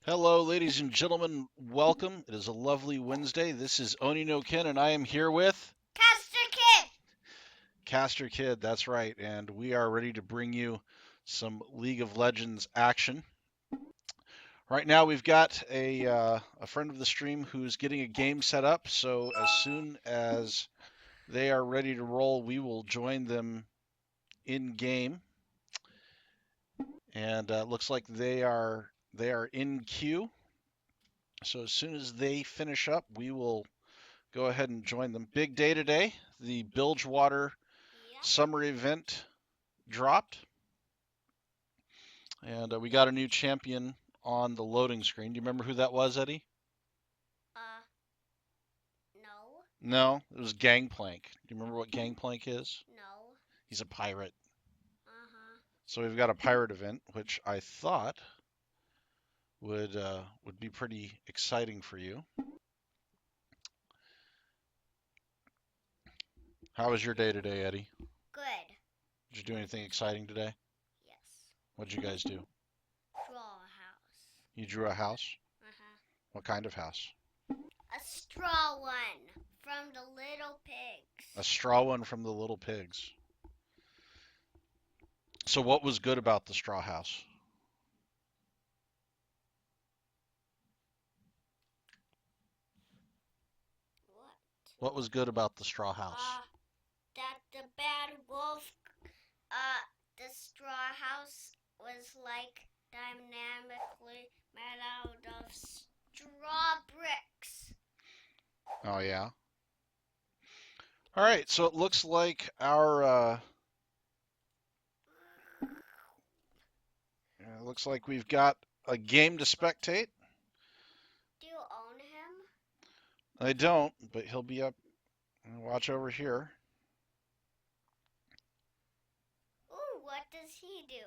Hello, ladies and gentlemen. Welcome. It is a lovely Wednesday. This is Oni no Ken, and I am here with Caster Kid! Caster Kid. That's right. And we are ready to bring you some League of Legends action. Right now, we've got a friend of the stream who's getting a game set up. So as soon as they are ready to roll, we will join them in game. And looks like they are in queue. So as soon as they finish up, we will go ahead and join them. Big day today. The Bilgewater Yep. summer event dropped, and we got a new champion on the loading screen. Do you remember who that was, Eddie? No. No, it was Gangplank. Do you remember what Gangplank is? No. He's a pirate. Uh-huh. So we've got a pirate event, which I thought would be pretty exciting for you. How was your day today, Eddie? Good. Did you do anything exciting today? Yes. What'd you guys do? Draw a house. You drew a house? Uh-huh. What kind of house? A straw one from the little pigs. A straw one from the little pigs. So what was good about the straw house? What? What was good about the straw house? That the bad wolf, the straw house was like dynamically made out of straw bricks. Oh yeah. All right, so it looks like it looks like we've got a game to spectate. Do you own him? I don't, but he'll be up. Watch over here. Ooh, what does he do?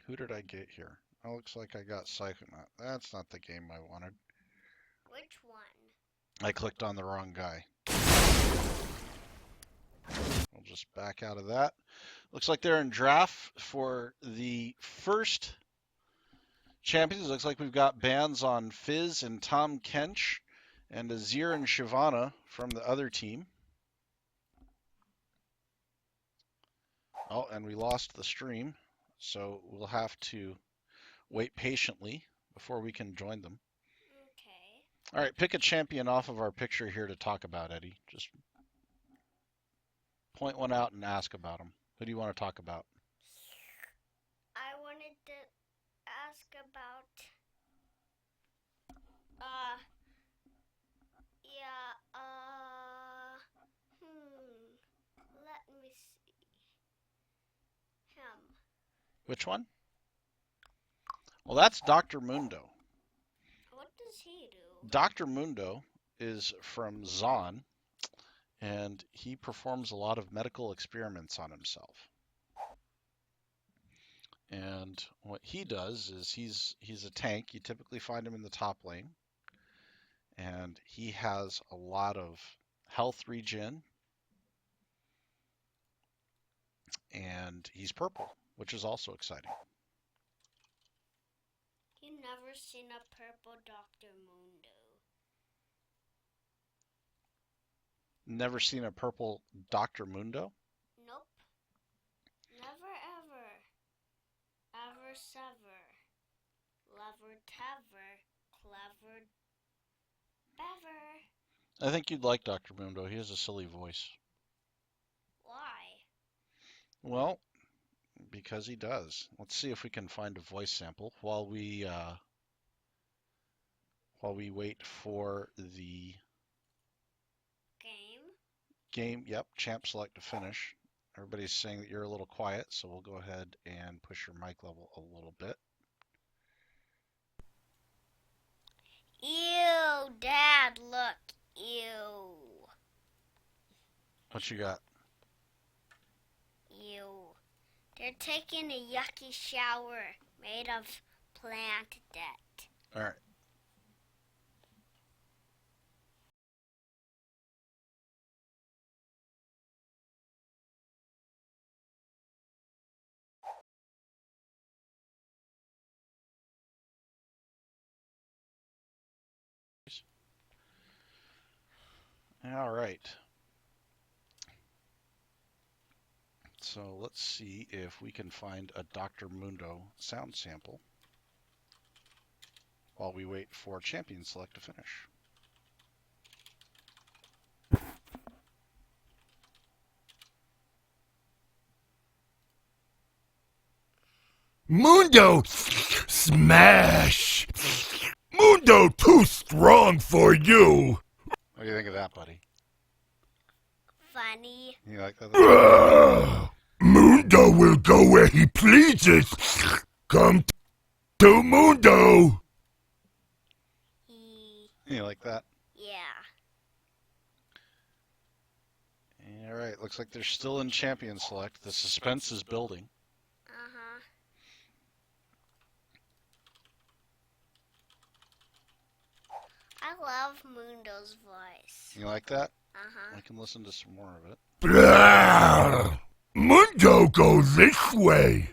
Who did I get here? Oh, looks like I got Psychonaut. That's not the game I wanted. Which one? I clicked on the wrong guy. We'll just back out of that. Looks like they're in draft for the first champions. Looks like we've got bans on Fizz and Tom Kench and Azir and Shyvana from the other team. Oh, and we lost the stream, so we'll have to wait patiently before we can join them. Okay. All right, pick a champion off of our picture here to talk about, Eddie. Just point one out and ask about them. Who do you want to talk about? I wanted to ask about yeah, let me see. Him. Which one? Well, that's Dr. Mundo. What does he do? Dr. Mundo is from Zon, and he performs a lot of medical experiments on himself. And what he does is he's a tank. You typically find him in the top lane, and he has a lot of health regen, and he's purple, which is also exciting. You never seen a purple Dr. Mundo. Never seen a purple Dr. Mundo? Nope. Never ever. Ever sever. Lever tever. Clever bever. I think you'd like Dr. Mundo. He has a silly voice. Why? Well, because he does. Let's see if we can find a voice sample while we wait for the game. Yep, champ select to finish. Everybody's saying that you're a little quiet, so we'll go ahead and push your mic level a little bit. Ew, Dad, look. Ew. What you got? Ew. They're taking a yucky shower made of plant debt. All right. All right. So let's see if we can find a Dr. Mundo sound sample while we wait for Champion Select to finish. Mundo, smash! Mundo too strong for you! What do you think of that, buddy? Funny. You like that? Mundo will go where he pleases. Come to Mundo. You like that? Yeah. All right, looks like they're still in Champion Select. The suspense is building. Uh-huh. I love Mundo's voice. You like that? Uh-huh. I can listen to some more of it. Mundo goes this way.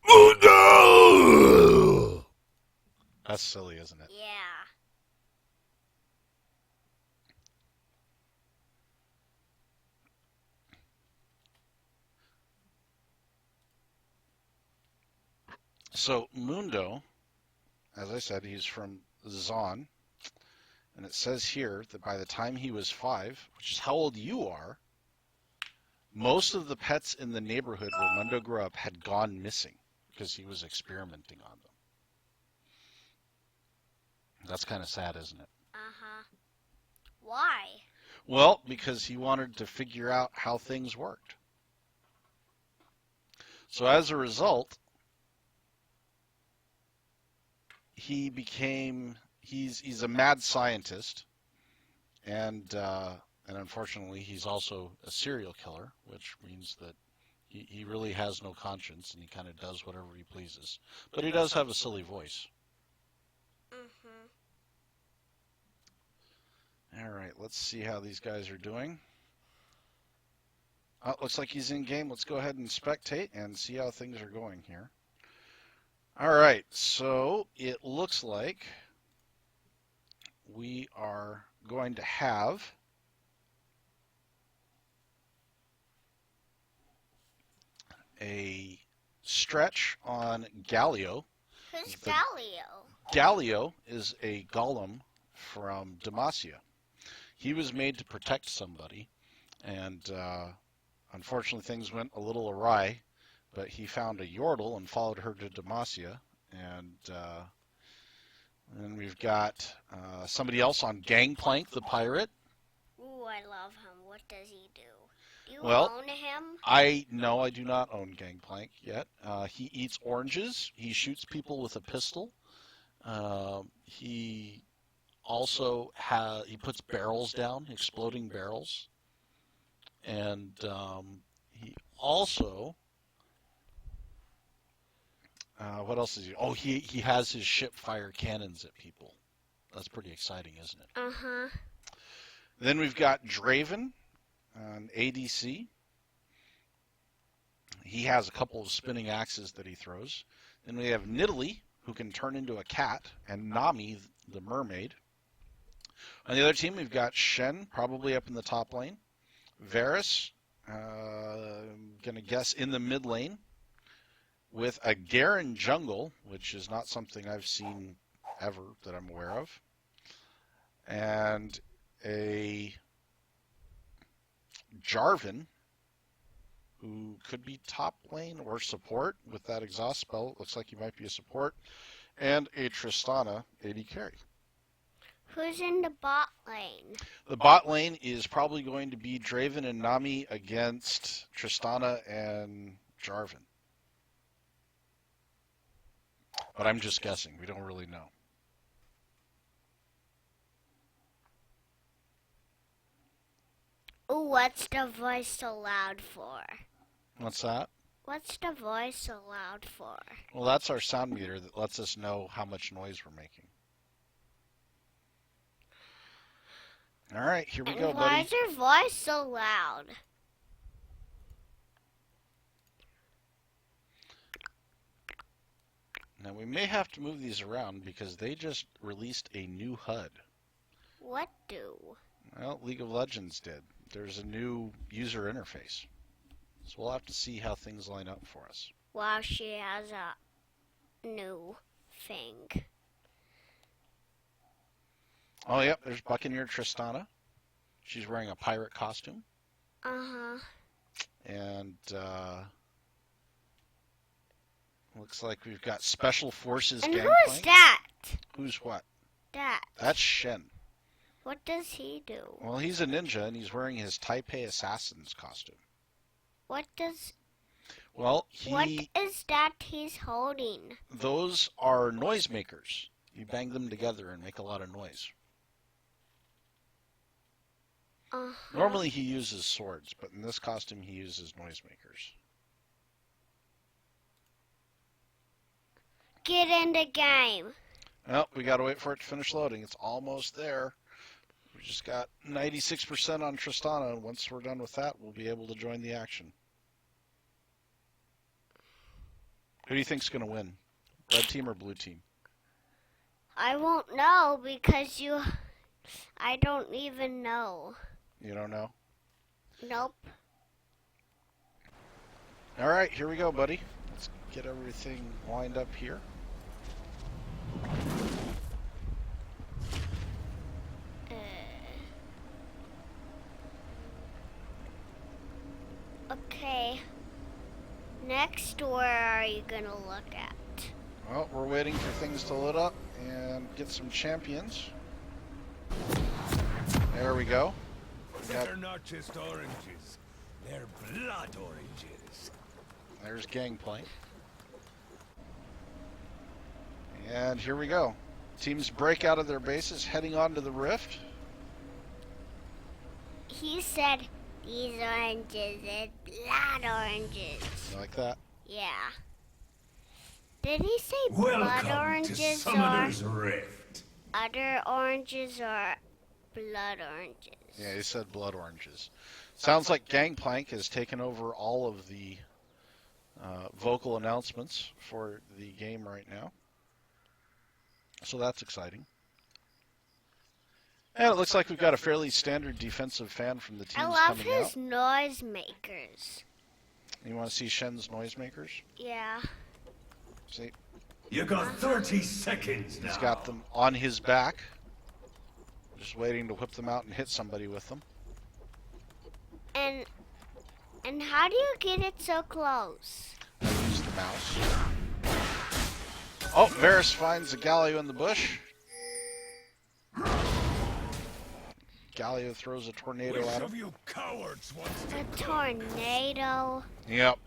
Mundo! That's silly, isn't it? Yeah. So Mundo, as I said, he's from Zon, and it says here that by the time he was 5, which is how old you are, most of the pets in the neighborhood where Mundo grew up had gone missing because he was experimenting on them. That's kind of sad, isn't it? Uh-huh. Why? Well, because he wanted to figure out how things worked. So as a result, he's a mad scientist, and unfortunately he's also a serial killer, which means that he really has no conscience and he kind of does whatever he pleases. But he does have a silly voice. Mm-hmm. All right, let's see how these guys are doing. Looks like he's in game. Let's go ahead and spectate and see how things are going here. All right, so it looks like we are going to have a stretch on Galio. Who's Galio? Galio is a golem from Demacia. He was made to protect somebody, and unfortunately things went a little awry, but he found a Yordle and followed her to Demacia, and then we've got somebody else on Gangplank, the pirate. Ooh, I love him. What does he do? Do you Well, own him? I do not own Gangplank yet. He eats oranges. He shoots people with a pistol. He also he puts barrels down, exploding barrels, and he also what else is he? Oh, he has his ship fire cannons at people. That's pretty exciting, isn't it? Uh-huh. Then we've got Draven, an ADC. He has a couple of spinning axes that he throws. Then we have Nidalee, who can turn into a cat, and Nami, the mermaid. On the other team, we've got Shen, probably up in the top lane. Varus, I'm going to guess in the mid lane. With a Garren jungle, which is not something I've seen ever that I'm aware of. And a Jarvan, who could be top lane or support with that exhaust spell. It looks like he might be a support. And a Tristana AD carry. Who's in the bot lane? The bot lane is probably going to be Draven and Nami against Tristana and Jarvan. But I'm just guessing. We don't really know. Ooh, what's the voice so loud for? What's that? What's the voice so loud for? Well, that's our sound meter that lets us know how much noise we're making. All right, here we go, Why buddy. is your voice so loud? Now we may have to move these around because they just released a new HUD. What do? Well, League of Legends did. There's a new user interface. So we'll have to see how things line up for us. Wow, she has a new thing. Oh, yep, there's Buccaneer Tristana. She's wearing a pirate costume. Uh-huh. And looks like we've got Special Forces And Gangplank. who's that? Who's what? That. That's Shen. What does he do? Well, he's a ninja, and he's wearing his Taipei Assassin's costume. What does... Well, What is that he's holding? those are noisemakers. You bang them together and make a lot of noise. Uh-huh. Normally he uses swords, but in this costume he uses noisemakers. Get in the game. Well, we gotta wait for it to finish loading. It's almost there. We just got 96% on Tristana, and once we're done with that, we'll be able to join the action. Who do you think's gonna win? Red team or blue team? I won't know because I don't even know. You don't know? Nope. Alright, here we go, buddy. Let's get everything lined up here. Okay. Next, where are you gonna look at? Well, we're waiting for things to load up and get some champions. There we go. They're not just oranges. They're blood oranges. There's Gangplank. And here we go. Teams break out of their bases, heading onto the rift. He said these oranges are blood oranges. You like that? Yeah. Did he say blood Welcome to oranges or Summoner's Rift. other oranges or blood oranges? Yeah, he said blood oranges. Sounds like Gangplank has taken over all of the vocal announcements for the game right now. So that's exciting. And it looks like we've got a fairly standard defensive fan from the teams I love coming his out. noisemakers. You want to see Shen's noisemakers? Yeah. See, You got 30 seconds now. he's got them on his back. Just waiting to whip them out and hit somebody with them. And how do you get it so close? I use the mouse. Oh, Varus finds a Galio in the bush. Galio throws a tornado Which at of him. you cowards wants to A tornado. Yep.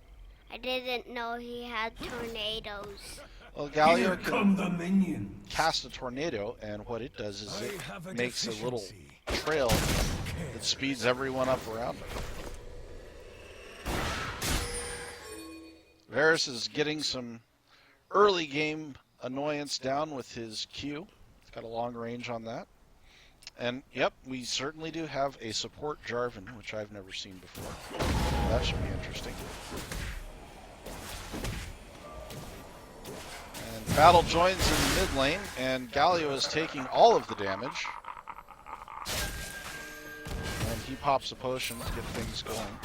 I didn't know he had tornadoes. Well, Here Galio come can the minions. cast a tornado, and what it does is it I have a makes a little deficiency. trail that speeds everyone up around it. Varus is getting some early game annoyance down with his Q. He's got a long range on that. And yep, we certainly do have a support Jarvan, which I've never seen before. That should be interesting. And battle joins in the mid lane, and Galio is taking all of the damage. And he pops a potion to get things going.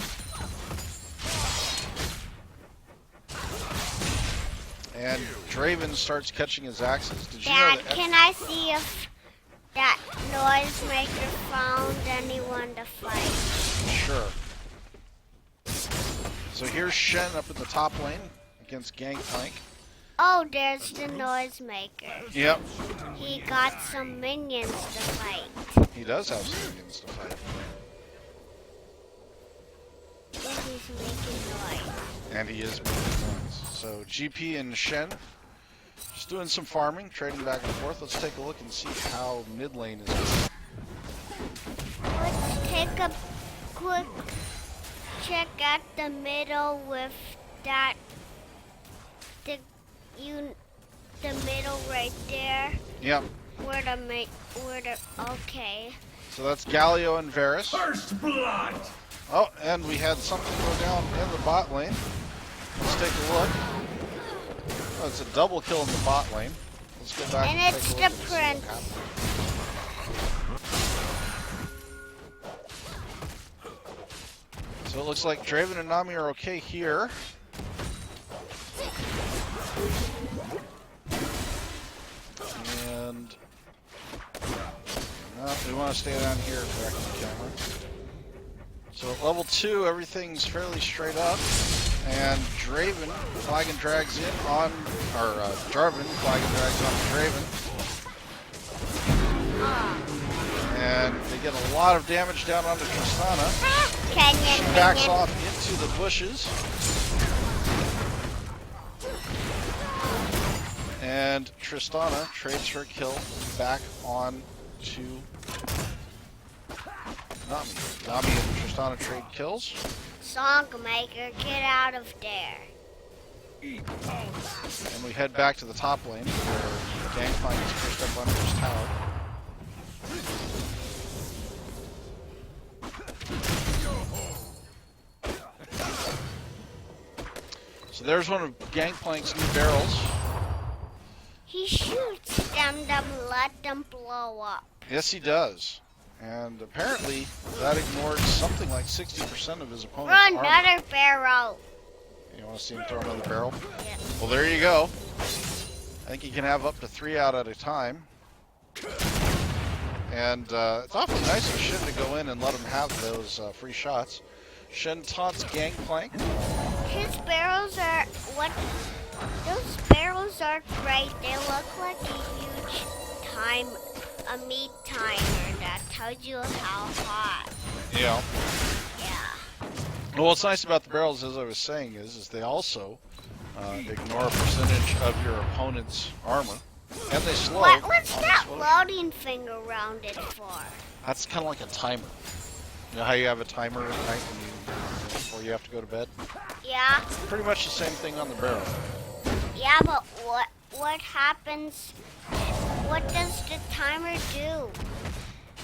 And Draven starts catching his axes. Did you know Dad, that? can I see if that noisemaker found anyone to fight? Sure. So here's Shen up in the top lane against Gangplank. Oh, there's the noisemaker. Yep, He got some minions to fight. he does have some minions to fight. Oh, he's making noise. And he is making noise. So GP and Shen just doing some farming, trading back and forth. Let's take a look and see how mid lane is going. Let's take a quick check at the middle with that the middle right there. Yep. Okay. So that's Galio and Varus. First blood. Oh, and we had something go down in the bot lane. Let's take a look. Oh, it's a double kill in the bot lane. Let's go back And and it's take a look the and see what prince. happened. So it looks like Draven and Nami are okay here. And no, we want to stay down here for the camera. So at level 2, everything's fairly straight up. And Draven flag and drags in on, or Jarvan flag and drags on Draven. And they get a lot of damage down onto Tristana. She backs off into the bushes. And Tristana trades her kill back on to Nami. Nami and Tristana trade kills. Songmaker, get out of there. And we head back to the top lane where Gangplank is pushed up under his tower. So there's one of Gangplank's new barrels. He shoots them, let them blow up. Yes, he does. And apparently that ignores something like 60% of his opponent's Run armor. another barrel. You want to see him throw another barrel? Yeah. Well, there you go. I think he can have up to 3 out at a time. And it's awfully nice of Shen to go in and let him have those free shots. Shen taunts Gangplank. His barrels are what? Those barrels are great. They look like a huge a meat timer that tells you how hot. Yeah. Yeah. Well, what's nice about the barrels, as I was saying, is they also ignore a percentage of your opponent's armor. And they slow. What's that loading thing around it for? That's kind of like a timer. You know how you have a timer at night before you have to go to bed? Yeah. Pretty much the same thing on the barrel. Yeah, but what happens? What does the timer do?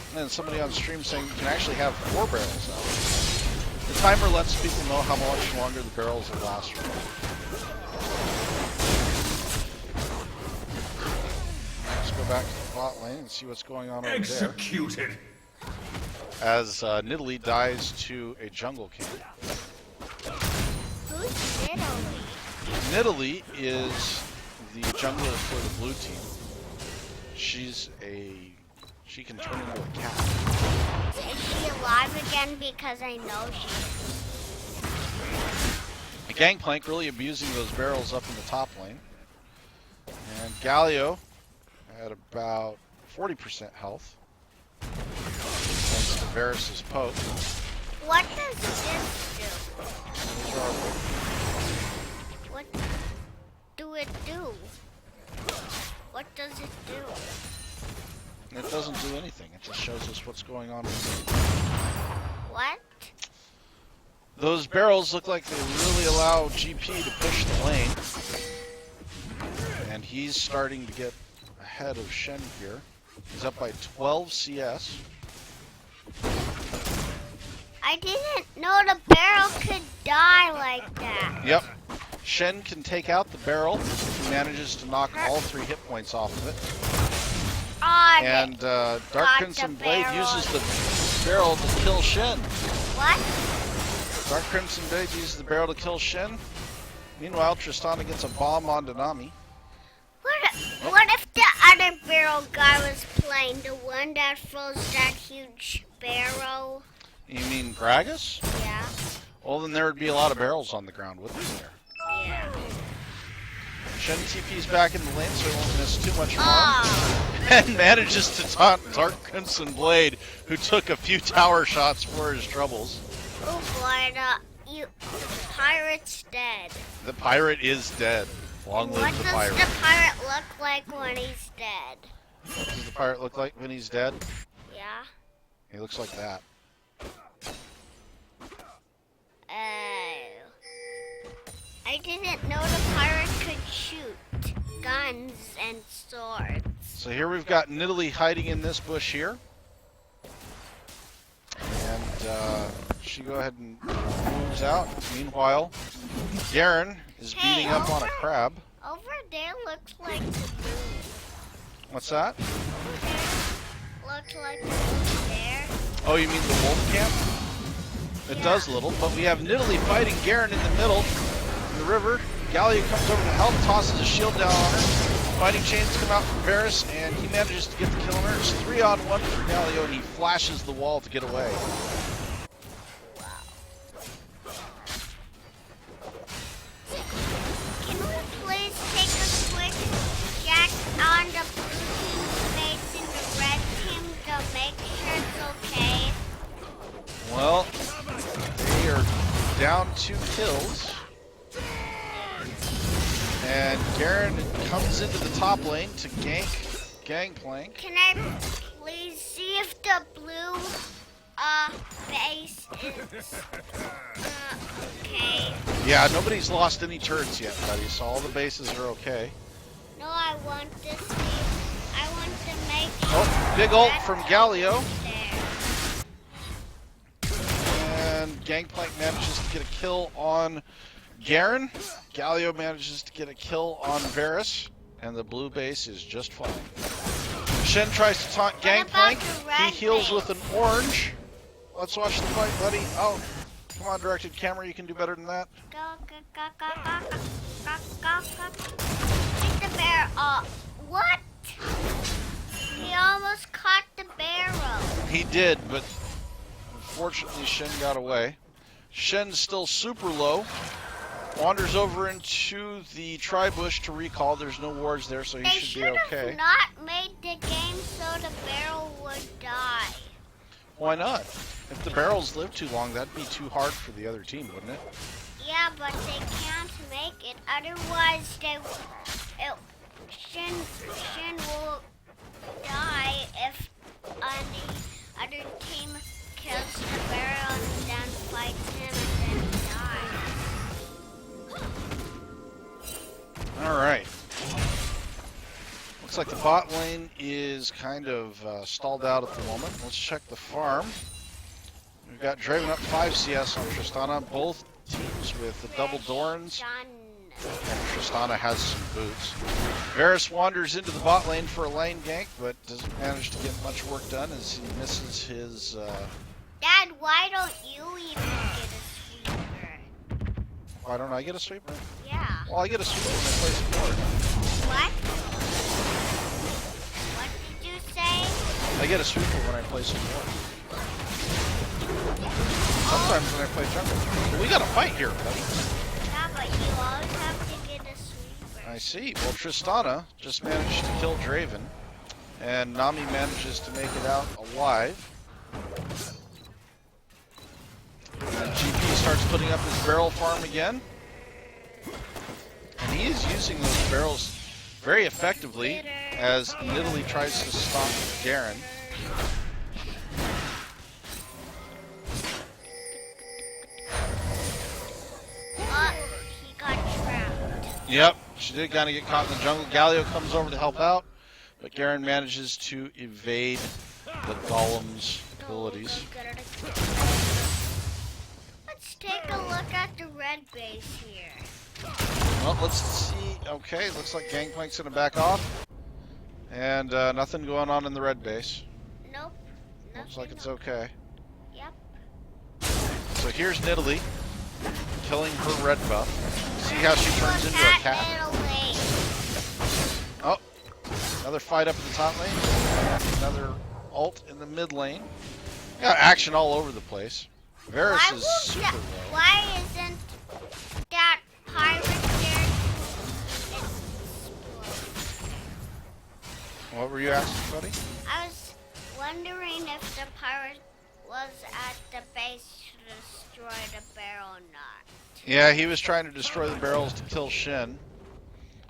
And then somebody on stream saying you can actually have 4 barrels out. The timer lets people know how much longer the barrels will last for. Let's go back to the bot lane and see what's going on over there. Executed. As Nidalee dies to a jungle king. Who's Nidalee? Nidalee is the jungler for the blue team. She can turn into a cat. Is she alive again? Because I know she is. Gangplank really abusing those barrels up in the top lane. And Galio at about 40% health. Thanks to Varus's poke. What does this do? What do it do? What does it do? It doesn't do anything. It just shows us what's going on. What? Those barrels look like they really allow GP to push the lane. And he's starting to get ahead of Shen here. He's up by 12 CS. I didn't know the barrel could die like that. Yep. Shen can take out the barrel. He manages to knock all 3 hit points off of it. And Dark Crimson Blade uses the barrel to kill Shen. What? Dark Crimson Blade uses the barrel to kill Shen. Meanwhile, Tristana gets a bomb onto Nami. What if the other barrel guy was playing, the one that throws that huge barrel? You mean Gragas? Yeah. Well, then there would be a lot of barrels on the ground, wouldn't there? Yeah. Shen TP's back in the lane, so he won't miss too much more. And manages to taunt Dark Crimson Blade, who took a few tower shots for his troubles. Oh boy, the pirate's dead. The pirate is dead. Long live the pirate. What does the pirate look like when he's dead? What does the pirate look like when he's dead? Yeah. He looks like that. I didn't know the pirate could shoot guns and swords. So here we've got Nidalee hiding in this bush here. And she go ahead and moves out. Meanwhile, Garren is beating up on a crab. Over there looks like the moon. What's that? Over there looks like the moon there. Oh, you mean the wolf camp? It Yeah. does little, but we have Nidalee fighting Garren in the middle, in the river. Galio comes over to help, tosses a shield down on her. Fighting chains come out from Varus, and he manages to get the kill on her. It's 3-on-1 for Galio, and he flashes the wall to get away. Can we please take a quick check on the blue team's face and the red team to make sure it's okay? Well, they are down 2 kills. And Garren comes into the top lane to gank Gangplank. Can I please see if the blue base is okay? Yeah, nobody's lost any turrets yet, buddy, so all the bases are okay. No, I want to see. I want to make sure. Oh, big ult that from the Galio. there. And Gangplank manages to get a kill on Garren. Galio manages to get a kill on Varus. And the blue base is just fine. Shen tries to taunt What Gangplank. about the He red heals base? with an orange. Let's watch the fight, buddy. Oh, come on, directed camera. You can do better than that. Go, go, go, go, go, go, go, go, go. Take the bear. What? He almost caught the barrel. He did, but unfortunately Shen got away. Shen's still super low. Wanders over into the tri-bush to recall. There's no wards there, so he They should be should okay. have not made the game so the barrel would die. Why not? If the barrels live too long, that'd be too hard for the other team, wouldn't it? Yeah, but they can't make it. Otherwise, Shin will die if any other team kills the barrel and then fights him and then dies. All right. Looks like the bot lane is kind of stalled out at the moment. Let's check the farm. We've got Draven up 5 CS on Tristana. Both teams with the double Dorans. Done. And Tristana has some boots. Varus wanders into the bot lane for a lane gank, but doesn't manage to get much work done as he misses his... Dad, why don't you even get a sweeper? Why don't I get a sweeper? Yeah. Well, I get a sweeper when I play support. What? What did you say? I get a sweeper when I play support. Sometimes when I play jungle. But we got a fight here, buddy. Yeah, but you always have to get a sweeper. I see. Well, Tristana just managed to kill Draven, and Nami manages to make it out alive. And GP starts putting up his barrel farm again. And he is using those barrels very effectively as Nidalee tries to stop Garren. He got trapped. Yep, she did kind of get caught in the jungle. Galio comes over to help out, but Garren manages to evade the golem's abilities. Let's take a look at the red base here. Well, let's see. Okay, looks like Gangplank's gonna back off. And nothing going on in the red base. Nope. Looks like it's nothing. okay. Yep. So here's Nidalee, killing her red buff. See how she turns into a cat? Italy. Oh, another fight up in the top lane. Another ult in the mid lane. Got action all over the place. Varus Why is won't super that- low. Why isn't that pirate there to explode? What were you asking, buddy? I was wondering if the pirate was at the base to destroy the barrel or not. Yeah, he was trying to destroy the barrels to kill Shen.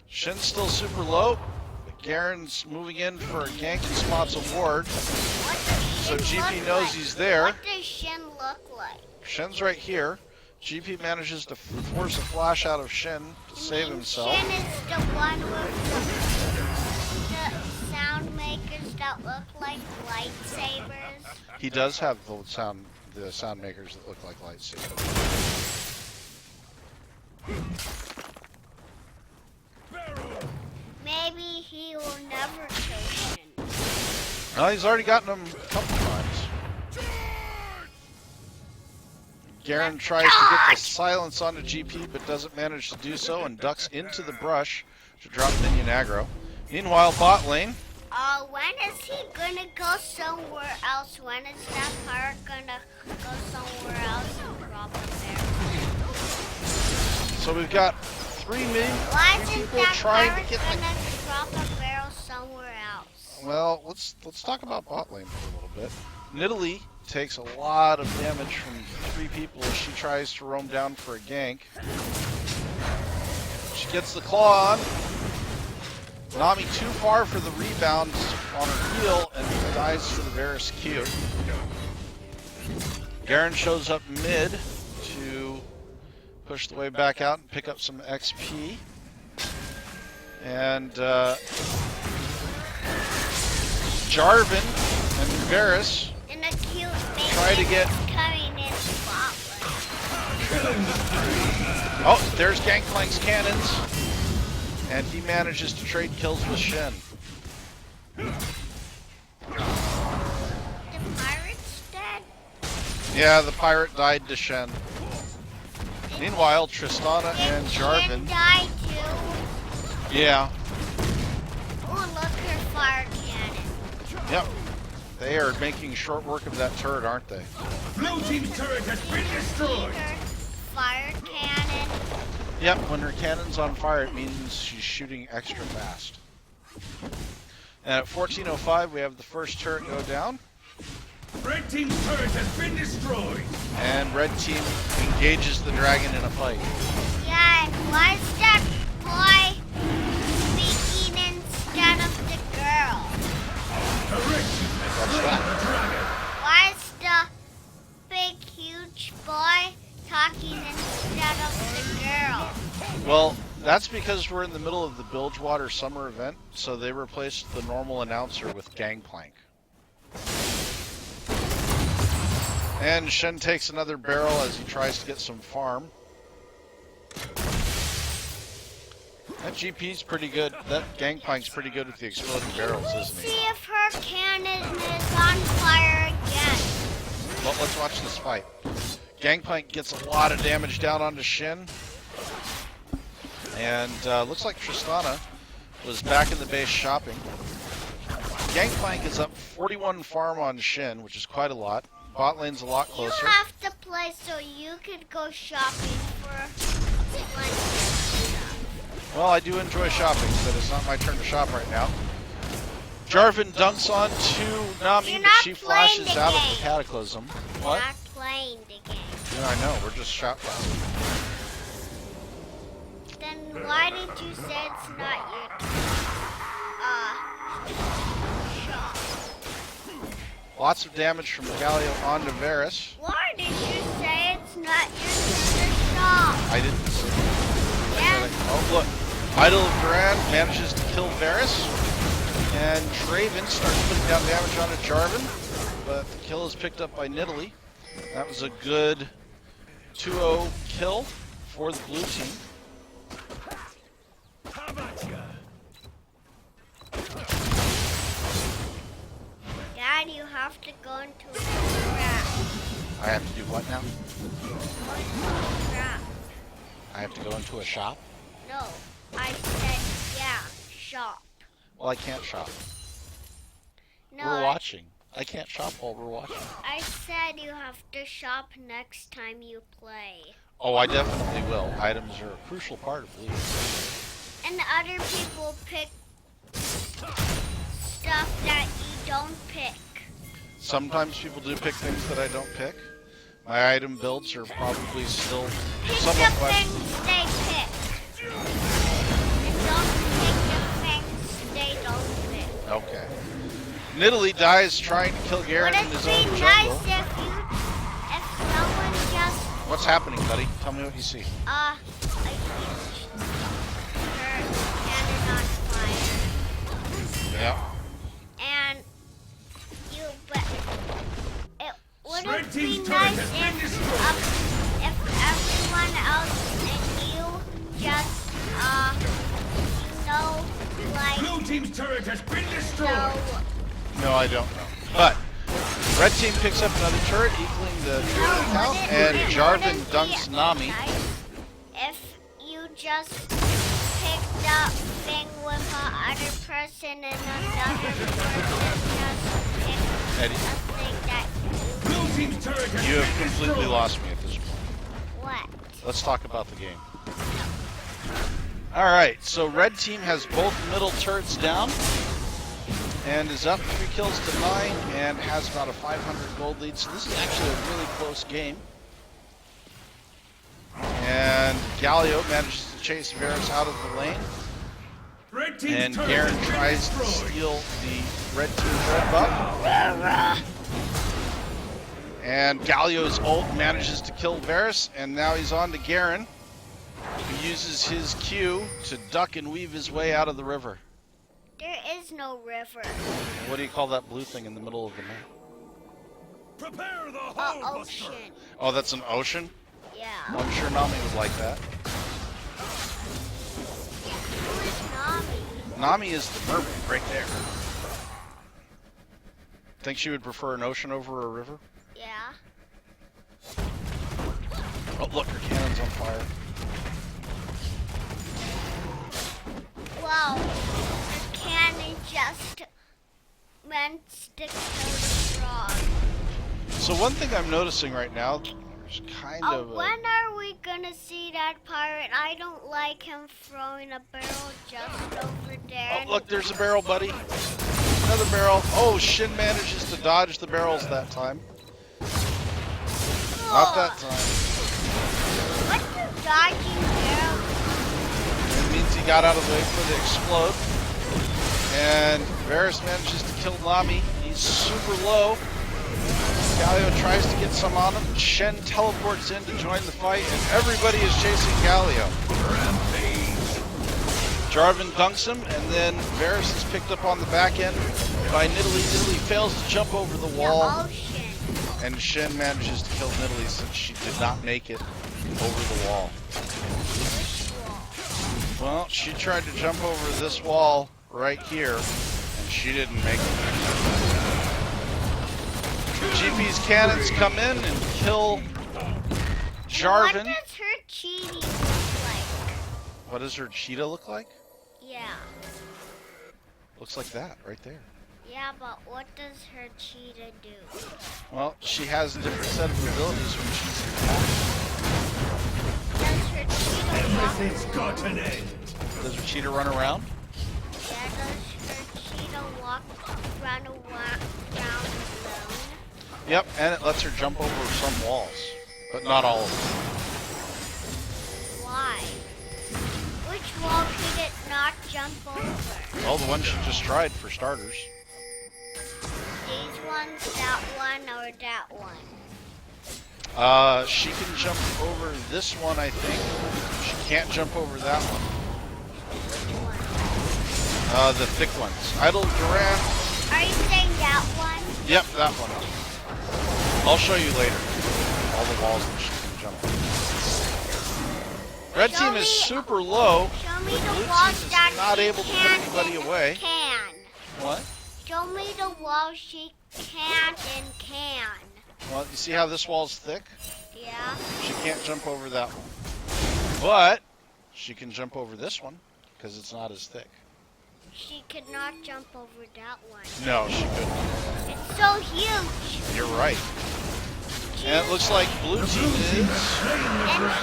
Shen's still super low, but Garren's moving in for a gank. He spots a ward. What does So Shin GP look knows like? he's there. What does Shin look like? Shen's right here. GP manages to force a flash out of Shen to save himself. Shin is the one with the sound makers that look like lightsabers. He does have the sound makers that look like lightsabers. he will never kill Shin. Well, he's already gotten him a couple times. Garren tries to get the silence onto GP, but doesn't manage to do so, and ducks into the brush to drop minion aggro. Meanwhile, bot lane. When is he gonna go somewhere else? When is that pirate gonna go somewhere else and drop a barrel? So we've got three Why isn't people that trying pirate to get gonna drop a barrel somewhere else? Well, let's talk about bot lane for a little bit. Nidalee takes a lot of damage from three people as she tries to roam down for a gank. She gets the claw on. Nami too far for the rebound on her heel and dies to the Varus Q. Garren shows up mid to push the way back out and pick up some XP. And Jarvan and Varus And a cute try to get... coming in spotlight. Oh, there's Gangplank's cannons. And he manages to trade kills with Shen. The pirate's dead? Yeah, the pirate died to Shen. Meanwhile, Tristana and Jarvan... died too? Yeah, Oh, look, her fire cannon. yep. They are making short work of that turret, aren't they? Blue team's turret has been destroyed. Her fire cannon. Yep, when her cannon's on fire, it means she's shooting extra fast. And at 14:05, we have the first turret go down. Red team's turret has been destroyed. And red team engages the dragon in a fight. Yeah, and why is that boy speaking instead of the girl? Correction has slain the dragon. Why is the big, huge boy talking instead of the girl? Well, that's because we're in the middle of the Bilgewater summer event, so they replaced the normal announcer with Gangplank. And Shen takes another barrel as he tries to get some farm. That GP's pretty good. That Gangplank's pretty good with the exploding barrels, isn't See he? if her cannon is on fire again. Well, let's watch this fight. Gangplank gets a lot of damage down onto Shen. And looks like Tristana was back in the base shopping. Gangplank is up 41 farm on Shen, which is quite a lot. Bot lane's a lot You closer. have to play so you could go shopping for lunch. Well, I do enjoy shopping, but it's not my turn to shop right now. Jarvan dunks on to Nami, You're but not she playing flashes the out of game. the Cataclysm. We're What? not playing the game. Yeah, I know, we're just shot blasting. Then why did you say it's not your shop? Lots of damage from Galio onto Varus. Why did you say it's not your shop? I didn't see. Yeah. Oh, look. Idol of Garren manages to kill Varus. And Draven starts putting down damage onto Jarvan. But the kill is picked up by Nidalee. That was a good 2-0 kill for the blue team. How about ya? Dad, you have to go into a trap. I have to do what now? Go into a trap. I have to go into a shop? No, I said yeah, shop. Well, I can't shop. No, We're watching. I can't shop while we're watching. I said you have to shop next time you play. Oh, I definitely will. Items are a crucial part of League. And other people pick stuff that you don't pick. Sometimes people do pick things that I don't pick. My item builds are probably still Pick somewhat the questionable. things they pick. And don't pick the things they don't pick. Okay. Nidalee dies trying to kill Garren Would in it his be own nice jungle. if someone just What's happening, buddy? Tell me what you see. a huge cannon on fire. Yeah. And you bet it would Red it be team's turret nice has been destroyed. if everyone else and you just know, like, Blue team's turret has been destroyed. no, No, I don't know. But red team picks up another turret, equaling the turret count, and Jarvan dunks Nami. if you just picked up thing with the other person and another person just picked Eddie, a thing that Blue team's turret has you been have completely destroyed. lost me at this point. what? Let's talk about the game. Alright, so red team has both middle turrets down and is up 3 kills to 9 and has about a 500 gold lead. So this is actually a really close game. And Galio manages to chase Varus out of the lane. Red team's And turret Garren has been tries to destroyed. steal the red team's red buff. And Galio's ult manages to kill Varus, and now he's on to Garren, who uses his Q to duck and weave his way out of the river. There is no river. What do you call that blue thing in the middle of the map? Prepare the hole buster. Ocean. Oh, that's an ocean? Yeah. I'm sure Nami would like that. Who is Nami? Nami is the mermaid right there. Think she would prefer an ocean over a river? Yeah. Oh, look, her cannon's on fire. Wow. The cannon just meant to kill the frog. So one thing I'm noticing right now, there's kind of a... When are we gonna see that pirate? I don't like him throwing a barrel just over there. Oh, look, there's a barrel, buddy. Another barrel. Oh, Shin manages to dodge the barrels that time. Not that time. What does dodging barrels? It means he got out of the way for the explode. And Varus manages to kill Nami. He's super low. Galio tries to get some on him. Shen teleports in to join the fight, and everybody is chasing Galio. Jarvan dunks him, and then Varus is picked up on the back end by Nidalee. Nidalee fails to jump over the wall, Ocean. and Shen manages to kill Nidalee since she did not make it over the wall. Which wall? Well, she tried to jump over this wall right here, and she didn't make it. GP's cannons come in and kill Jarvan. What does her cheating look like? What does her cheetah look like? Yeah. Looks like that right there. Yeah, but what does her cheetah do? Well, she has a different set of abilities when she's attacked. Does her cheetah walk? Everything's got an end. Does her cheetah run around? Yeah, does her cheetah run around alone? Yep, and it lets her jump over some walls, but not all of them. Why? Which wall could it not jump over? Well, the one she just tried, for starters. These ones, that one, or that one? She can jump over this one, I think. She can't jump over that one. Which one? The thick ones. Untitled Garren. Are you saying that one? Yep, that one. I'll show you later. All the walls that she can jump over. Red Show team is me- super low. Show me The the blue walls team is that not she able to put can't anybody and away. can. What? Show me the walls she can't and can. Well, you see how this wall's thick? Yeah? She can't jump over that one. But she can jump over this one because it's not as thick. She could not jump over that one. No, she couldn't. It's so huge. You're right. And it looks like blue team is. And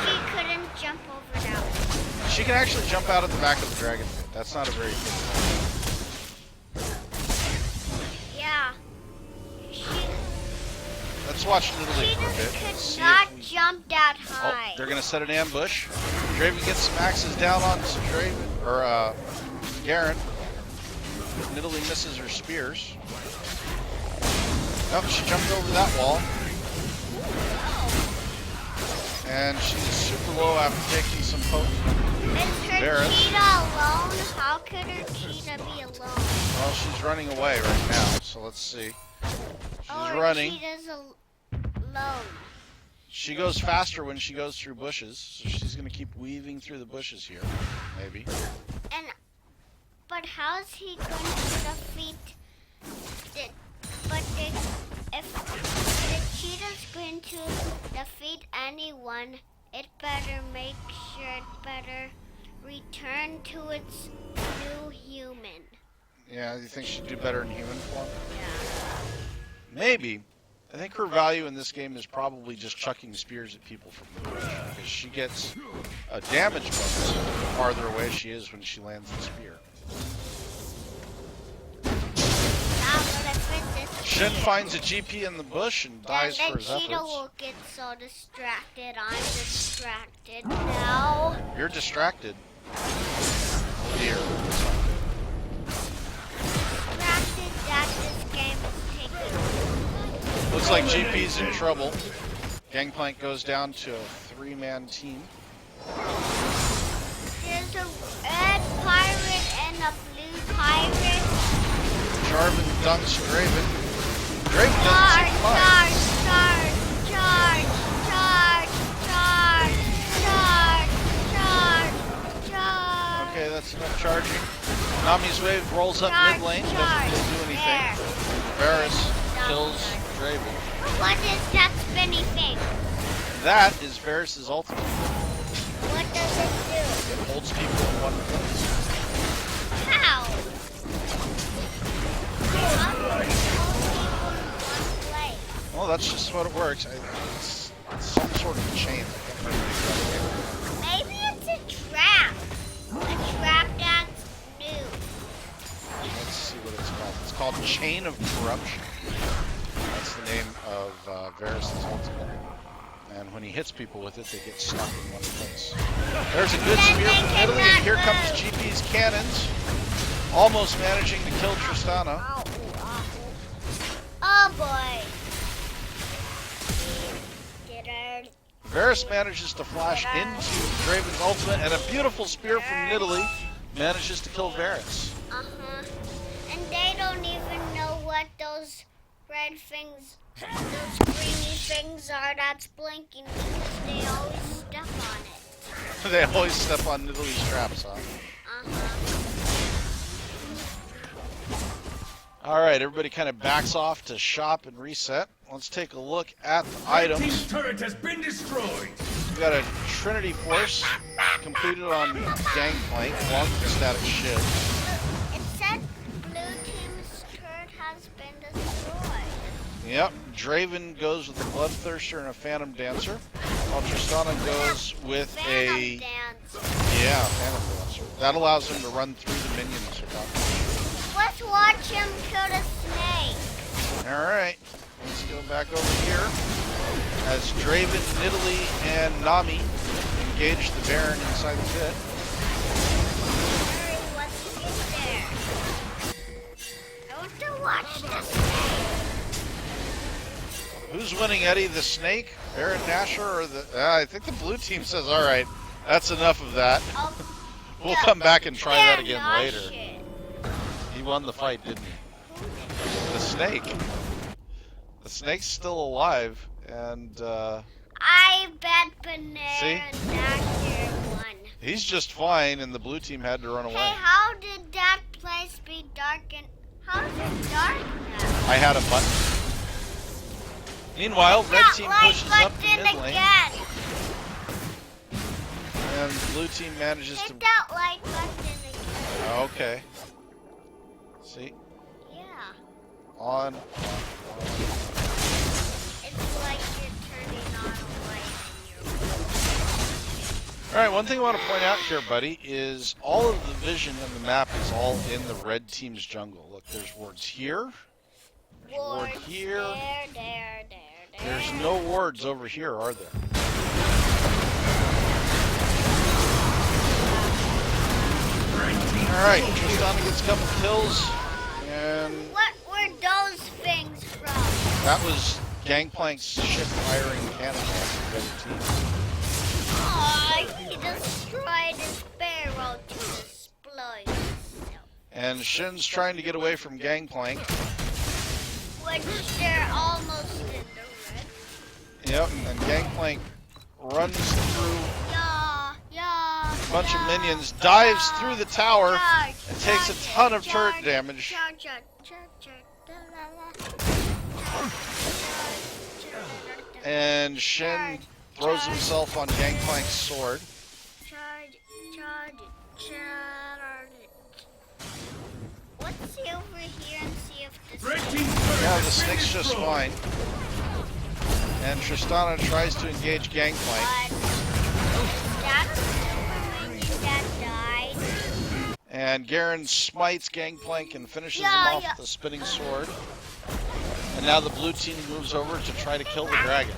she couldn't jump over that one. She can actually jump out at the back of the dragon pit. That's not a very good one. Yeah. She Let's watch Nidalee for a just bit. could See not if we... jump that Oh, high. they're gonna set an ambush. Draven gets some axes down onto Draven or Garren. Nidalee misses her spears. Oh, she jumped over that wall. And she's super low after taking some poke. Is her Varus. cheetah alone? How could her cheetah be alone? Well, she's running away right now, so let's see. She's Her running. cheetah's alone. She goes faster when she goes through bushes, so she's gonna keep weaving through the bushes here, maybe. And but how's he going to defeat it? But if the cheetah's going to defeat anyone, it better make sure it better return to its new human. Yeah, you think she'd do better in human form? Yeah. Maybe. I think her value in this game is probably just chucking spears at people from the bush, because she gets a damage bonus the farther away she is when she lands the spear. Shin finds a GP in the bush and dies for his efforts. And the cheetah will get so distracted. I'm distracted now. You're distracted. Oh dear. Distracted that this game is taking. Looks like GP's in trouble. Gangplank goes down to a 3-man team. There's a red pirate and a blue pirate. Jarvan dunks Draven. Draven doesn't seem fine. Charge. Okay, that's enough charging. Nami's wave rolls up mid lane, doesn't really do anything. Varus kills Draven. What is that spinny thing? That is Varus' ultimate. What does it do? It holds people in one place. How? Well, that's just what it works. It's some sort of chain. Maybe it's a trap. A trap that's new. Let's see what it's called. It's called Chain of Corruption. That's the name of Varus' ultimate. And when he hits people with it, they get stuck in one place. There's a good spear from Italy, and here comes GP's cannons. Almost managing to kill Tristana. Oh boy. Varus manages to flash into Draven's ultimate, and a beautiful spear from Italy manages to kill Varus. Uh-huh. And they don't even know what those red things, those greeny things are that's blinking because they always step on it. They always step on Italy's traps, huh? Uh-huh. Alright, everybody kind of backs off to shop and reset. Let's take a look at the items. Team's turret has been destroyed. We've got a Trinity Force completed on Gangplank, along with the static shield. It said blue team's turret has been destroyed. Yep, Draven goes with a Bloodthirster and a Phantom Dancer, while Tristana goes with Phantom Dance. Phantom Dancer. That allows him to run through the minions without. Let's watch him kill the snake. Alright, let's go back over here. As Draven, Nidalee, and Nami engage the Baron inside the pit. Hurry, let's get there. I want to watch the snake. Who's winning, Eddie? The snake, Baron Nashor, or the... I think the blue team says, alright, that's enough of that. We'll come back and try that again later. He won the fight, didn't he? The snake. The snake's still alive, and I bet Banana won. He's just fine, and the blue team had to run away. Hey, how did that place be dark and how is it dark now? I had a button. Meanwhile, red team pushes up the mid lane, and blue team manages to... Hit that like button again. Okay. See? Yeah. On. It's like you're turning on a light in your... Alright, one thing I want to point out here, buddy, is all of the vision in the map is all in the red team's jungle. Look, there's wards here. There's a ward here. There. There's no wards over here, are there? Alright, Tristana gets a couple kills, and What were those things from? that was Gangplank's ship firing cannonball to the other team. Aw, he destroyed his barrel to explode himself. And Shin's trying to get away from Gangplank. Which they're almost in the red. Yep, and Gangplank runs through. Yeah. bunch of minions, dives through the tower, Charge, and takes a charge, ton of charge, turret damage. charge, charge, charge, And Shen throws himself on Gangplank's sword. charge, charge, charge. Let's see over here and see if this. Yeah, the snake's just fine. And Tristana tries to engage Gangplank. That minion that died. And Garren smites Gangplank and finishes him off with a spinning sword. And now the blue team moves over to try to kill the dragon.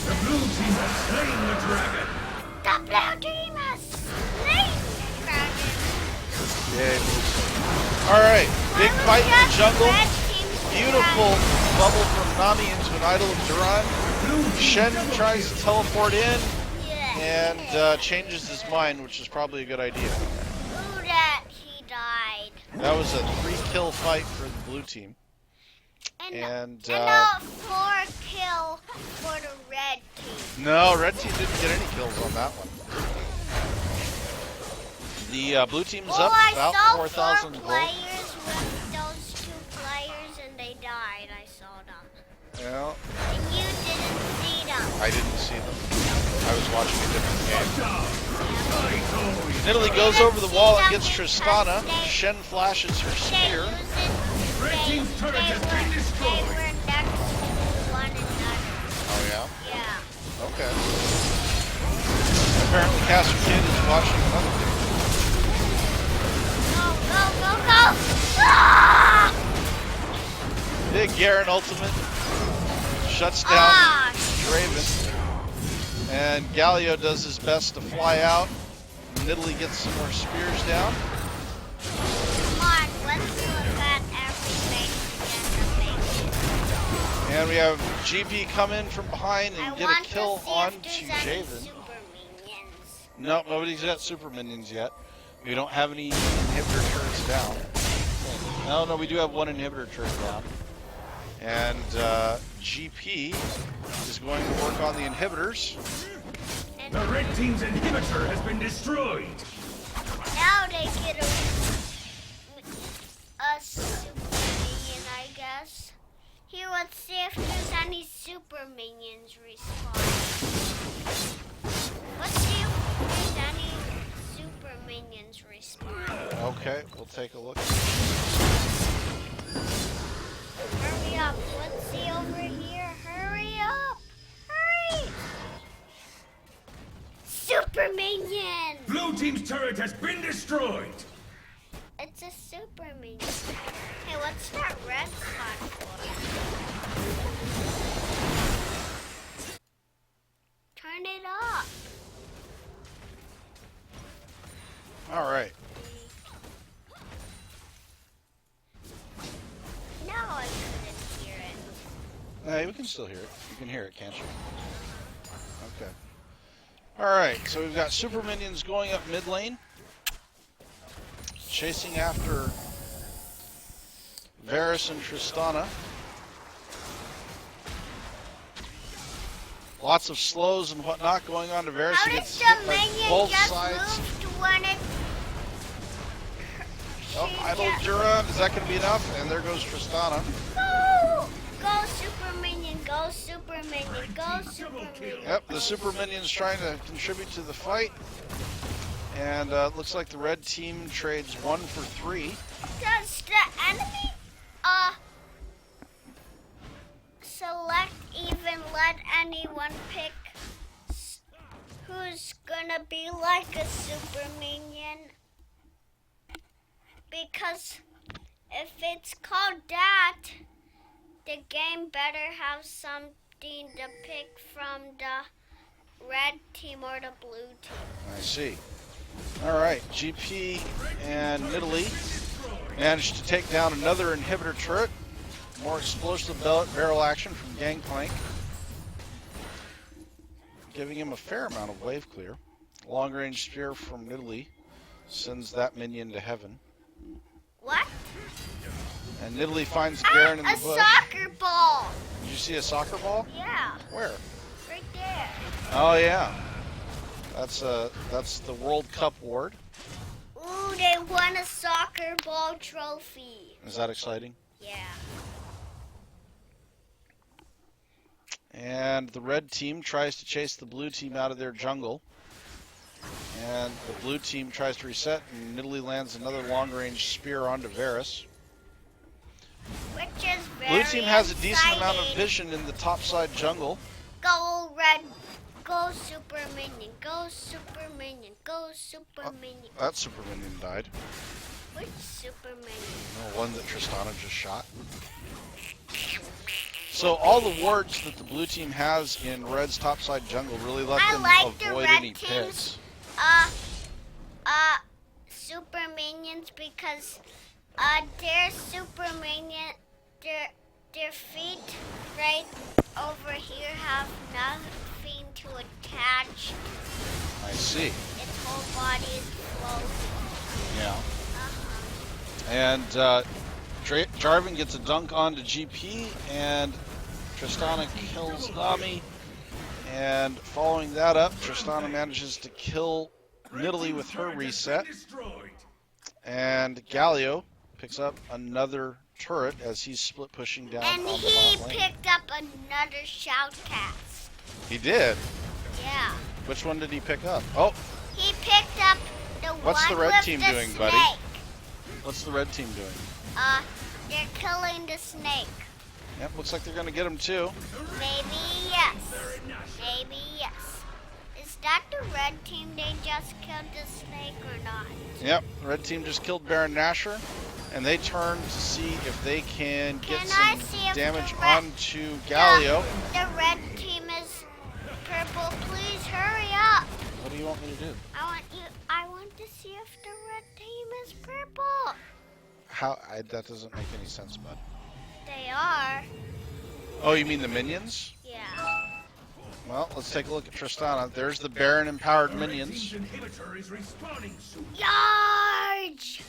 The blue team has slain the dragon. The blue team has slain the dragon. Yay. Alright, big fight in the jungle. Beautiful bubble from Nami into an idol of Jarvan. Shen tries to teleport in and changes his mind, which is probably a good idea. Ooh, that he died. That was a 3-kill fight for the blue team. And a 4-kill for the red team. No, red team didn't get any kills on that one. The blue team's up about 4,000 gold. Players with those 2 players and they died. I saw them. Yeah, And you didn't see them. I didn't see them. I was watching a different game. Nidalee goes over the wall and gets Tristana. Shen flashes her spear. Red team's turret has been destroyed. They were next to one another. Oh yeah? Yeah. Okay. Apparently Caster Kid is watching another game. Go, go, go, go! Ah! Big Garren ultimate. Shuts down Ah! Draven. And Galio does his best to fly out. Nidalee gets some more spears down. Come on, let's look at everything together. And we have GP come in from behind and get a kill on to Jarvan. Super minions. No, nobody's got super minions yet. We don't have any inhibitor turrets down. No, we do have one inhibitor turret down. And GP is going to work on the inhibitors. The red team's inhibitor has been destroyed. Now they get a super minion, I guess. Here, let's see if there's any super minions respawn. Let's see if there's any super minions respawn. Okay, we'll take a look. Hurry up, let's see over here. Hurry up! Hurry! Super minion! Blue team's turret has been destroyed. It's a super minion. Hey, what's that red spot for? Turn it up. All right. No, I couldn't hear it. Hey, we can still hear it. You can hear it, can't you? Okay. Alright, so we've got super minions going up mid lane. Chasing after Varus and Tristana. Lots of slows and whatnot going on to Varus. How He did gets the hit by minion both just sides. move when it... Oh, idle Jarvan. Is that going to be enough? And there goes Tristana. Go! Go super minion, go super minion, go super minion. Yep, the super minion's trying to contribute to the fight. And looks like the red team trades 1 for 3. Does the enemy, select even let anyone pick who's gonna be like a super minion? Because if it's called that, the game better have something to pick from the red team or the blue team. I see. All right, GP and Nidalee managed to take down another inhibitor turret. More explosive barrel action from Gangplank, giving him a fair amount of wave clear. Long-range spear from Nidalee sends that minion to heaven. What? And Nidalee finds Garren in the A bush. soccer ball. Did you see a soccer ball? Yeah, Where? right there. Oh yeah. That's the World Cup award. Ooh, they won a soccer ball trophy. Is that exciting? Yeah. And the red team tries to chase the blue team out of their jungle. And the blue team tries to reset, and Nidalee lands another long-range spear onto Varus. Which is very Blue team has a decent amount of exciting. vision in the topside jungle. Go red. Go super minion. Go super minion. Go super minion. That super minion died. Which super minion? The one that Tristana just shot. So all the wards that the blue team has in red's topside jungle really let I them like the avoid red any team's picks. super minions because their super minion, their feet right over here have nothing to attach. I see. Its whole body is floating. Yeah. Uh-huh. And Jarvan gets a dunk onto GP, and Tristana kills Nami. And following that up, Tristana manages to kill Nidalee with her reset. And Galio picks up another turret as he's split pushing down And on the he bot lane. picked up another shoutcast. He did? Yeah. Which one did he pick up? Oh, He picked up the What's one the red with team the doing, snake. buddy? What's the red team doing? They're killing the snake. Yep, looks like they're going to get him too. Maybe yes. Maybe yes. Is that the red team they just killed the snake or not? Yep, the red team just killed Baron Nashor, and they turn to see if they can get Can I some see if damage the red- onto Galio. The red team is purple. Please hurry up. What do you want me to do? I want to see if the red team is purple. That doesn't make any sense, bud. They are. Oh, you mean the minions? Yeah. Well, let's take a look at Tristana. There's the Baron empowered minions. Yarge!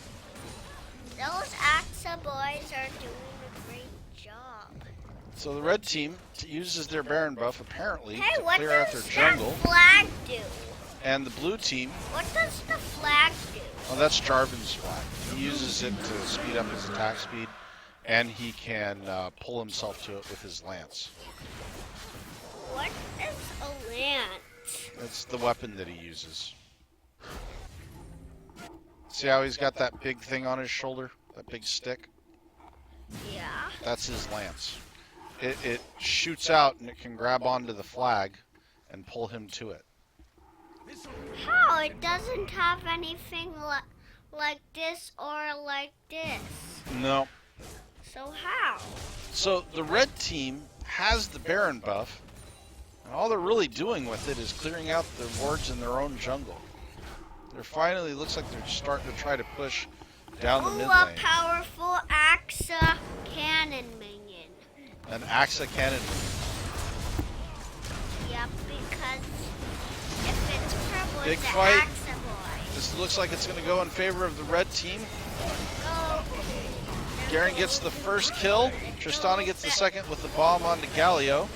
Those AXA boys are doing a great job. So the red team uses their Baron buff apparently Hey, to what clear out their does jungle, that flag do? and the blue team, What does the flag do? well, that's Jarvan's flag. He uses it to speed up his attack speed, and he can pull himself to it with his lance. What is a lance? It's the weapon that he uses. See how he's got that big thing on his shoulder? That big stick? Yeah. That's his lance. It shoots out and it can grab onto the flag and pull him to it. How? It doesn't have anything like this or like this. No. So how? So the red team has the Baron buff, and all they're really doing with it is clearing out the wards in their own jungle. They're finally, looks like they're starting to try to push down the mid a lane. powerful AXA cannon minion. An Axa cannon. Yep, because if it's purple, Big it's fight. an AXA boy. This looks like it's going to go in favor of the red team. Go. Garren gets the first kill. Tristana gets the second with the bomb onto Galio.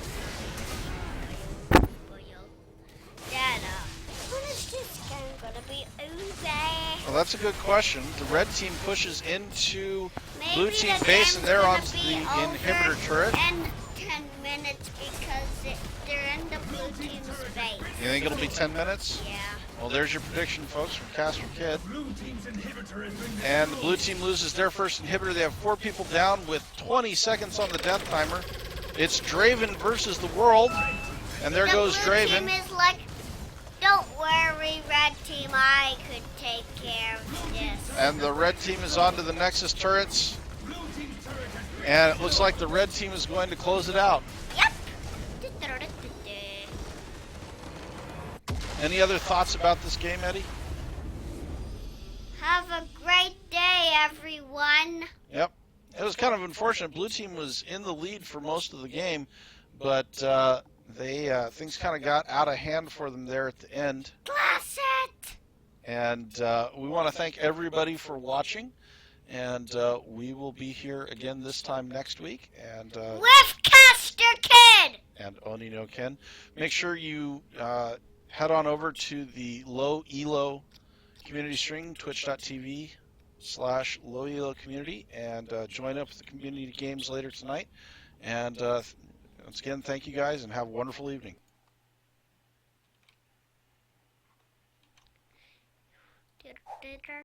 Dada, when is this game gonna be over? Well, that's a good question. The red team pushes into blue Maybe team the base, and game's they're gonna on be the over inhibitor turret. in 10 minutes because they're in the blue team's base. You think it'll be 10 minutes? Yeah. Well, there's your prediction, folks, from Caster Kid. And the blue team loses their first inhibitor. They have 4 people down with 20 seconds on the death timer. It's Draven versus the world. And there goes The blue Draven. team is like, don't worry, red team, I could take care of this. And the red team is on to the Nexus turrets. And it looks like the red team is going to close it out. Yep. Any other thoughts about this game, Eddie? Have a great day, everyone. Yep. It was kind of unfortunate. Blue team was in the lead for most of the game, but things kind of got out of hand for them there at the end. Glass it. And we want to thank everybody for watching. And we will be here again this time next week. And With Caster Kid! And Oni no Ken. Make sure you head on over to the Low Elo community stream, twitch.tv/Low Elo community, and join up with the community games later tonight. And once again, thank you guys, and have a wonderful evening.